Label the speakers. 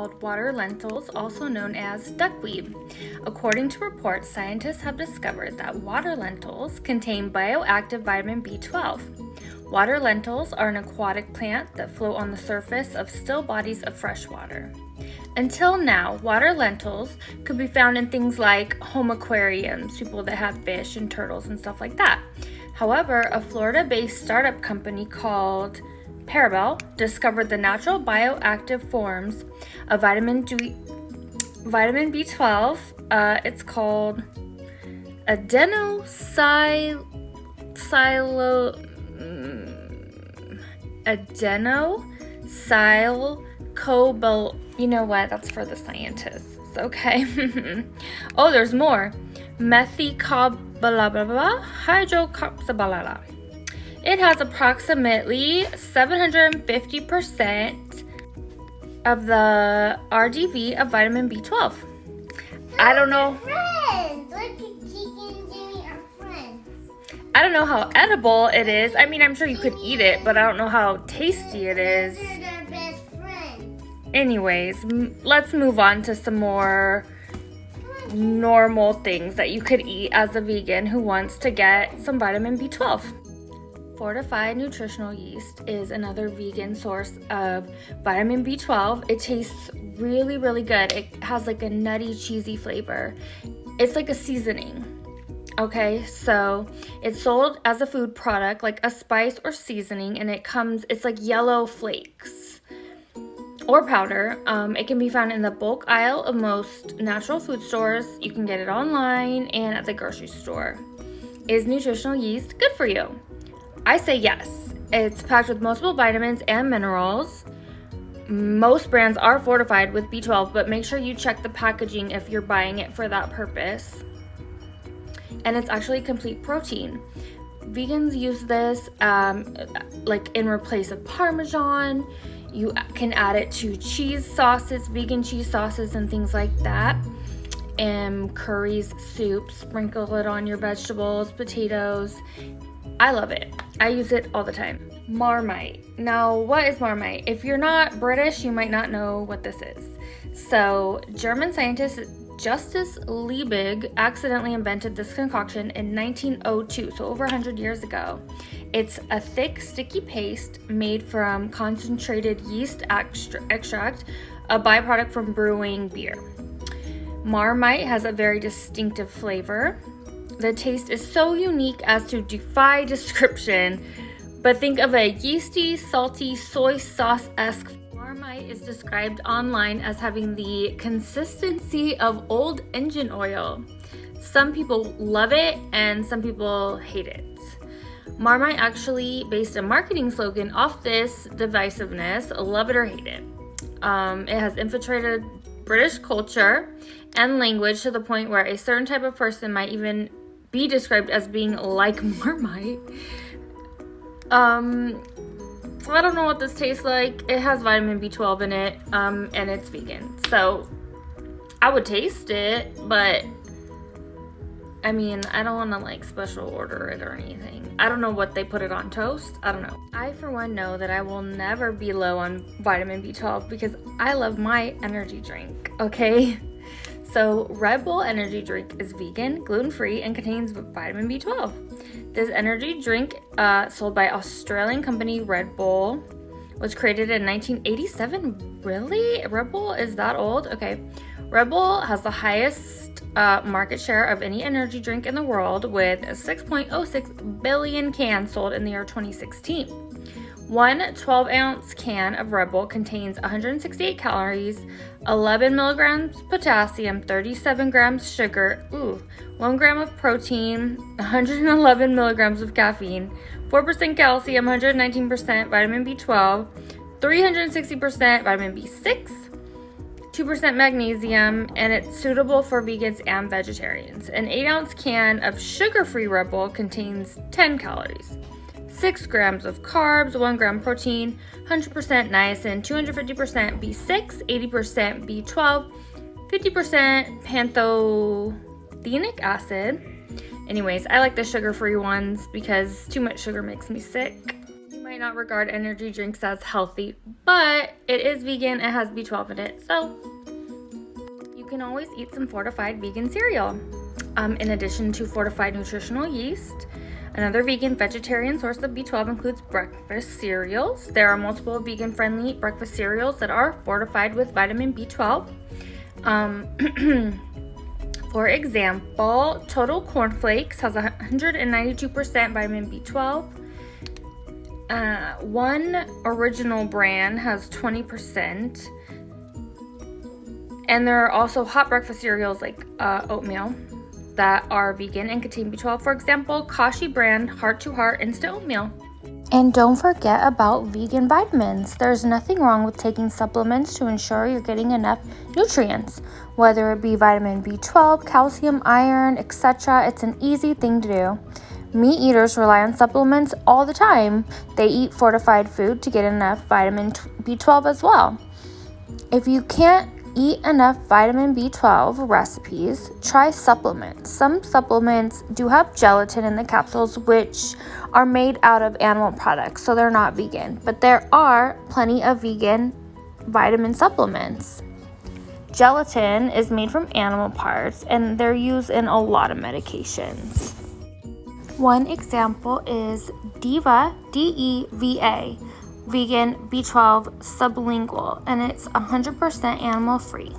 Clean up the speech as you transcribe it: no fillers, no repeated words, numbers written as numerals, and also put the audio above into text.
Speaker 1: called water lentils, also known as duckweed. According to reports, scientists have discovered that water lentils contain bioactive vitamin B12. Water lentils are an aquatic plant that float on the surface of still bodies of fresh water. Until now, water lentils could be found in things like home aquariums, people that have fish and turtles and stuff like that. However, a Florida-based startup company called Parabel discovered the natural bioactive forms of vitamin B12. It's called adenosylcobal. You know what? That's for the scientists. Okay. Oh, there's more. Hydroxybalala. It has approximately 750% of the RDV of vitamin B12. I don't know.
Speaker 2: Friends. Look at Kiki and Jimmy are friends.
Speaker 1: I don't know how edible it is. I mean, I'm sure you could eat it, but I don't know how tasty it is.
Speaker 2: They're their best friends.
Speaker 1: Anyways, let's move on to some more normal things that you could eat as a vegan who wants to get some vitamin B12. Fortified nutritional yeast is another vegan source of vitamin B12. It tastes really, really good. It has like a nutty, cheesy flavor. It's like a seasoning. Okay, so it's sold as a food product, like a spice or seasoning, and it's like yellow flakes or powder. It can be found in the bulk aisle of most natural food stores. You can get it online and at the grocery store. Is nutritional yeast good for you? I say yes. It's packed with multiple vitamins and minerals. Most brands are fortified with B12, but make sure you check the packaging if you're buying it for that purpose. And it's actually complete protein. Vegans use this like in replace of Parmesan. You can add it to cheese sauces, vegan cheese sauces and things like that. And curries, soups, sprinkle it on your vegetables, potatoes. I love it. I use it all the time. Marmite. Now, what is Marmite? If you're not British, you might not know what this is. So, German scientist Justus Liebig accidentally invented this concoction in 1902, so over 100 years ago. It's a thick, sticky paste made from concentrated yeast extract, a byproduct from brewing beer. Marmite has a very distinctive flavor. The taste is so unique as to defy description, but think of a yeasty, salty, soy sauce-esque. Marmite is described online as having the consistency of old engine oil. Some people love it and some people hate it. Marmite actually based a marketing slogan off this divisiveness, love it or hate it. It has infiltrated British culture and language to the point where a certain type of person might even be described as being like Marmite. I don't know what this tastes like. It has vitamin B12 in it, and it's vegan. So I would taste it, but I mean, I don't want to like special order it or anything. I don't know what they put it on toast. I don't know. I, for one, know that I will never be low on vitamin B12 because I love my energy drink, okay? So Red Bull energy drink is vegan, gluten-free, and contains vitamin B12. This energy drink, sold by Australian company Red Bull, was created in 1987. Really? Red Bull is that old? Okay. Red Bull has the highest market share of any energy drink in the world with 6.06 billion cans sold in the year 2016. One 12-ounce can of Red Bull contains 168 calories, 11 milligrams potassium, 37 grams sugar, 1 gram of protein, 111 milligrams of caffeine, 4% calcium, 119% vitamin B12, 360% vitamin B6, 2% magnesium, and it's suitable for vegans and vegetarians. An 8-ounce can of sugar-free Red Bull contains 10 calories. 6 grams of carbs, 1 gram protein, 100% niacin, 250% B6, 80% B12, 50% pantothenic acid. Anyways, I like the sugar-free ones because too much sugar makes me sick. You might might not regard energy drinks as healthy, but it is vegan, it has B12 in it, so you can always eat some fortified vegan cereal. In addition to fortified nutritional yeast, another vegan vegetarian source of B12 includes breakfast cereals. There are multiple vegan-friendly breakfast cereals that are fortified with vitamin B12. For example, Total Corn Flakes has 192% vitamin B12. One original brand has 20%. And there are also hot breakfast cereals like oatmeal that are vegan and contain B12. For example, Kashi brand Heart to Heart instant oatmeal. And don't forget about vegan vitamins. There's nothing wrong with taking supplements to ensure you're getting enough nutrients, whether it be vitamin B12, calcium, iron, etc. It's an easy thing to do. Meat eaters rely on supplements all the time. They eat fortified food to get enough vitamin B12 as well. If you can't eat enough vitamin B12 recipes, try supplements. Some supplements do have gelatin in the capsules, which are made out of animal products, so they're not vegan. But there are plenty of vegan vitamin supplements. Gelatin is made from animal parts, and they're used in a lot of medications. One example is Deva, D-E-V-A, vegan B12 sublingual, and it's 100% animal free.